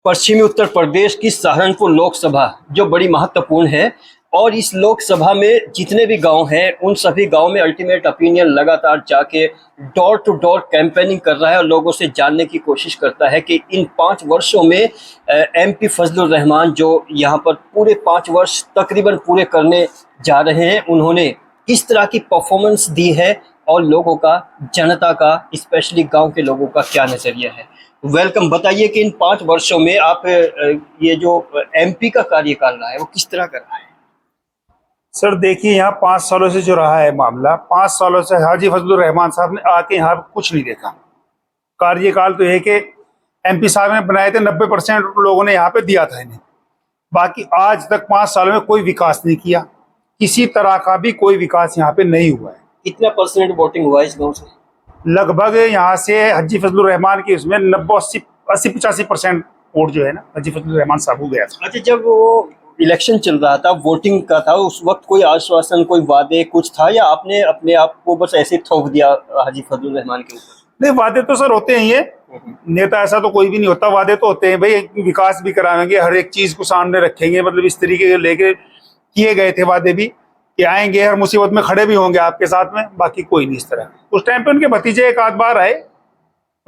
पश्चिमी उत्तर प्रदेश की सहारनपुर लोकसभा जो बड़ी महत्वपूर्ण है और इस लोकसभा में जितने भी गांव हैं उन सभी गांव में अल्टीमेट ओपिनियन लगातार जाके डोर टू डोर कैंपेनिंग कर रहा है और लोगों से जानने की कोशिश करता है कि इन 5 वर्षों में एमपी फजलुर रहमान जो यहाँ पर पूरे 5 वर्ष तकरीबन पूरे करने जा रहे हैं, उन्होंने किस तरह की परफॉर्मेंस दी है और लोगों का, जनता का, स्पेशली गांव के लोगों का क्या नजरिया है। वेलकम। बताइए कि इन 5 वर्षों में आप ये जो एमपी का कार्यकाल रहा है वो किस तरह का रहा है। सर देखिए, यहाँ 5 सालों से जो रहा है मामला, 5 सालों से हाजी फजलुर रहमान साहब ने आके यहाँ कुछ नहीं देखा। कार्यकाल तो है कि एमपी साहब ने बनाए थे, 90% लोगों ने यहाँ पे दिया था इन्हें। बाकी आज तक 5 सालों में कोई विकास नहीं किया, किसी तरह का भी कोई विकास यहाँ पे नहीं हुआ है। कितना परसेंट वोटिंग हुआ इस गाँव से? लगभग यहाँ से हाजी फजलुर रहमान की उसमें 80-85% वोट जो है ना हाजी फजलुर रहमान साहब को गया था। अच्छा, जब वो इलेक्शन चल रहा था, वोटिंग का था, उस वक्त कोई आश्वासन, कोई वादे कुछ था या आपने अपने आप को बस ऐसे थोप दिया हाजी फजलुर रहमान के ऊपर? नहीं, वादे तो सर होते हैं, ये नेता ऐसा तो कोई भी नहीं होता। वादे तो होते हैं भाई, विकास भी कराएंगे, हर एक चीज को सामने रखेंगे, मतलब इस तरीके के लेके किए गए थे वादे भी कि आएंगे, हर मुसीबत में खड़े भी होंगे आपके साथ में। बाकी कोई नहीं इस तरह। उस टाइम पे उनके भतीजे एक आध बार आए,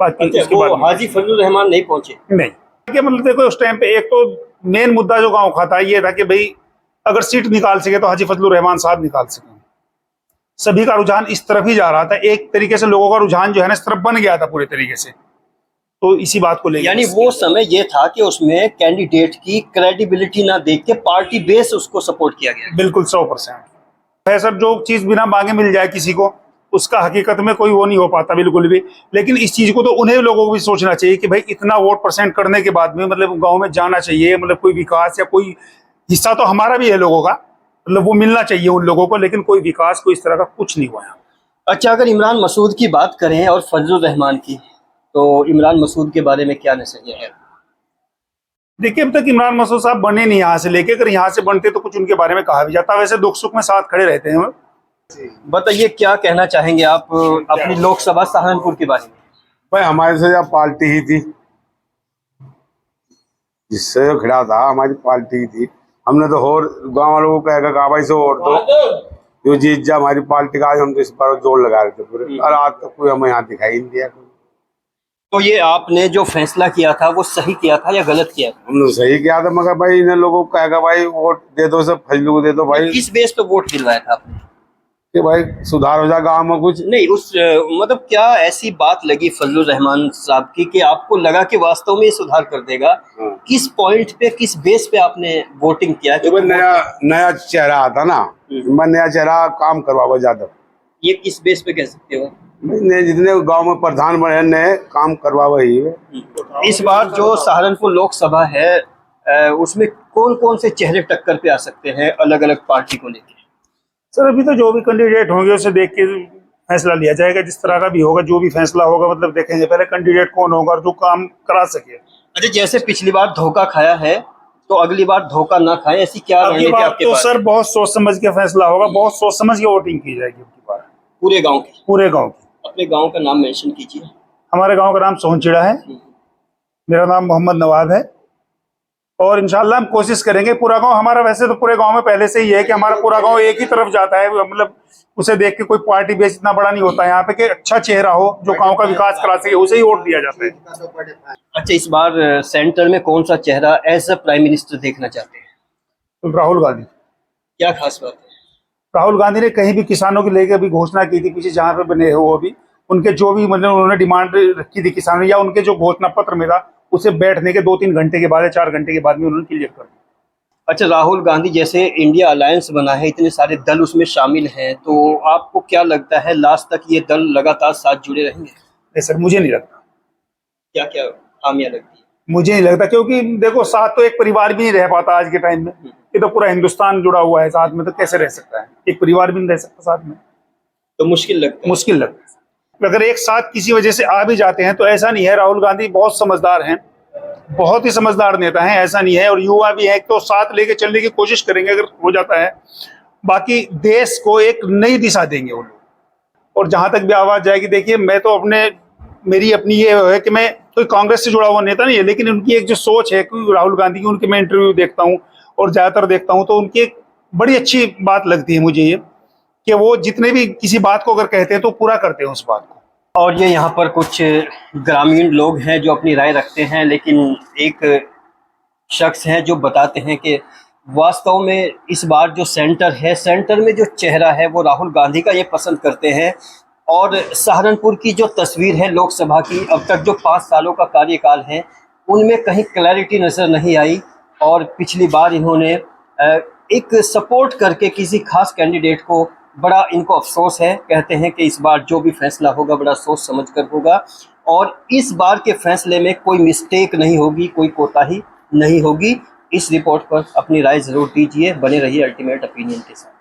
बाकी अच्छा, उसके बाद हाजी फजलुर रहमान नहीं पहुंचे? नहीं। मतलब देखो, उस टाइम पे एक तो मेन मुद्दा जो गांव का था ये था कि भाई अगर सीट निकाल सके तो हाजी फजलुर रहमान साहब निकाल सके। सभी का रुझान इस तरफ ही जा रहा था, एक तरीके से लोगों का रुझान जो है ना इस तरफ बन गया था पूरे तरीके से। तो इसी बात को लेकर यानी वो समय ये था कि उसमें कैंडिडेट की क्रेडिबिलिटी ना देख के पार्टी बेस उसको सपोर्ट किया गया। बिल्कुल 100% है सर। जो चीज बिना मांगे मिल जाए किसी को, उसका हकीकत में कोई वो नहीं हो पाता बिल्कुल भी। लेकिन इस चीज को तो उन्हें लोगों को भी सोचना चाहिए कि भाई इतना वोट परसेंट करने के बाद में मतलब गांव में जाना चाहिए, मतलब कोई विकास या कोई हिस्सा तो हमारा भी है लोगों का, मतलब वो मिलना चाहिए उन लोगों को। लेकिन कोई विकास, कोई इस तरह का कुछ नहीं हुआ। अच्छा, अगर इमरान मसूद की बात करें और फजलुर रहमान की, तो इमरान मसूद के बारे में क्या नजरिया है? देखिए, अब तक इमरान मसूद साहब बने नहीं यहाँ से लेके। अगर यहाँ से बनते तो कुछ उनके बारे में कहा भी जाता। वैसे दुख सुख में साथ खड़े रहते हैं। बताइए क्या कहना चाहेंगे आप अपनी लोकसभा सहारनपुर के बारे में? भाई हमारे से जब पार्टी ही थी, जिससे जो खिला था हमारी पार्टी ही थी। हमने तो और गांव वालों को कहा भाई से और तो जो जीत जा हमारी पार्टी का। आज हम तो इस पर जोर लगा रहे थे पूरे, और आज तक कोई हमें यहाँ दिखाई नहीं दिया। तो ये आपने जो फैसला किया था वो सही किया था या गलत किया था? हमने सही किया था, मगर भाई इन लोगों को कहेगा भाई वोट दे दो, सब फजलू को दे दो भाई। किस बेस पे वोट दिलवाया था आपने? कि भाई सुधार हो जाए गाँव में कुछ नहीं, उस मतलब क्या ऐसी बात लगी फजलुर रहमान साहब की कि आपको लगा कि वास्तव में ये सुधार कर देगा? किस पॉइंट पे, किस बेस पे आपने वोटिंग किया? तो नया चेहरा आता ना, मैं नया चेहरा काम करवावा ज्यादा। ये किस बेस पे कह सकते हो? जितने गांव में प्रधान बने नए काम करवावा ही है। इस बार जो सहारनपुर लोकसभा है उसमें कौन कौन से चेहरे टक्कर पे आ सकते हैं अलग अलग पार्टी को लेकर? सर अभी तो जो भी कैंडिडेट होंगे उसे देख के फैसला लिया जाएगा। जिस तरह का भी होगा, जो भी फैसला होगा, मतलब देखेंगे पहले कैंडिडेट कौन होगा और जो काम करा सके। अच्छा, जैसे पिछली बार धोखा खाया है तो अगली बार धोखा ना खाए, ऐसी क्या रणनीति आपके तो पास? सर बहुत सोच समझ के फैसला होगा, बहुत सोच समझ के वोटिंग की जाएगी आपकी बार। पूरे गांव की? पूरे गांव की। अपने गांव का नाम मेंशन कीजिए। हमारे गांव का नाम सोहनचिड़ा है, मेरा नाम मोहम्मद नवाब है। और इंशाल्लाह हम कोशिश करेंगे पूरा गांव हमारा, वैसे तो पूरे गांव में पहले से ही है कि हमारा पूरा गांव एक ही तरफ जाता है। मतलब उसे देख के कोई पार्टी बेस इतना बड़ा नहीं होता है यहाँ पे कि अच्छा चेहरा हो जो गांव का विकास करा सके, उसे ही वोट दिया जाता है। अच्छा, इस बार सेंटर में कौन सा चेहरा एज अ प्राइम मिनिस्टर देखना चाहते हैं? तो राहुल गांधी। क्या खास बात है? राहुल गांधी ने कहीं भी किसानों की लेकर भी घोषणा की थी, पीछे जहाँ पे बने हो वो भी उनके जो भी मतलब उन्होंने डिमांड रखी थी किसानों, या उनके जो घोषणा पत्र में था उसे बैठने के 2-3 घंटे के बाद या 4 घंटे के बाद में उन्होंने क्लियर कर दिया। अच्छा, राहुल गांधी जैसे इंडिया अलायंस बना है, इतने सारे दल उसमें शामिल हैं, तो आपको क्या लगता है लास्ट तक ये दल लगातार साथ जुड़े रहेंगे? नहीं सर, मुझे नहीं लगता। क्या क्या खामियां लगती है? मुझे नहीं लगता, क्योंकि देखो साथ तो एक परिवार भी नहीं रह पाता आज के टाइम में। ये तो पूरा हिंदुस्तान जुड़ा हुआ है साथ में, तो कैसे रह सकता है? एक परिवार भी नहीं रह सकता साथ में, तो मुश्किल लगता है। मुश्किल लगता है। अगर एक साथ किसी वजह से आ भी जाते हैं तो ऐसा नहीं है। राहुल गांधी बहुत समझदार हैं, बहुत ही समझदार नेता हैं, ऐसा नहीं है। और युवा भी है, तो साथ लेके चलने की कोशिश करेंगे अगर हो जाता है। बाकी देश को एक नई दिशा देंगे वो लोग। और जहां तक भी आवाज जाएगी, देखिए मैं तो मेरी अपनी ये है कि मैं कोई कांग्रेस से जुड़ा हुआ नेता नहीं है, लेकिन उनकी एक जो सोच है, क्योंकि राहुल गांधी की उनके मैं इंटरव्यू देखता हूँ और ज्यादातर देखता हूँ, तो उनकी एक बड़ी अच्छी बात लगती है मुझे ये, कि वो जितने भी किसी बात को अगर कहते हैं तो पूरा करते हैं उस बात को। और ये यहाँ पर कुछ ग्रामीण लोग हैं जो अपनी राय रखते हैं, लेकिन एक शख्स हैं जो बताते हैं कि वास्तव में इस बार जो सेंटर है, सेंटर में जो चेहरा है वो राहुल गांधी का ये पसंद करते हैं। और सहारनपुर की जो तस्वीर है लोकसभा की, अब तक जो 5 सालों का कार्यकाल है उनमें कहीं क्लैरिटी नज़र नहीं आई। और पिछली बार इन्होंने एक सपोर्ट करके किसी खास कैंडिडेट को, बड़ा इनको अफसोस है, कहते हैं कि इस बार जो भी फैसला होगा बड़ा सोच समझ कर होगा और इस बार के फैसले में कोई मिस्टेक नहीं होगी, कोई कोताही नहीं होगी। इस रिपोर्ट पर अपनी राय ज़रूर दीजिए, बने रहिए अल्टीमेट ओपिनियन के साथ।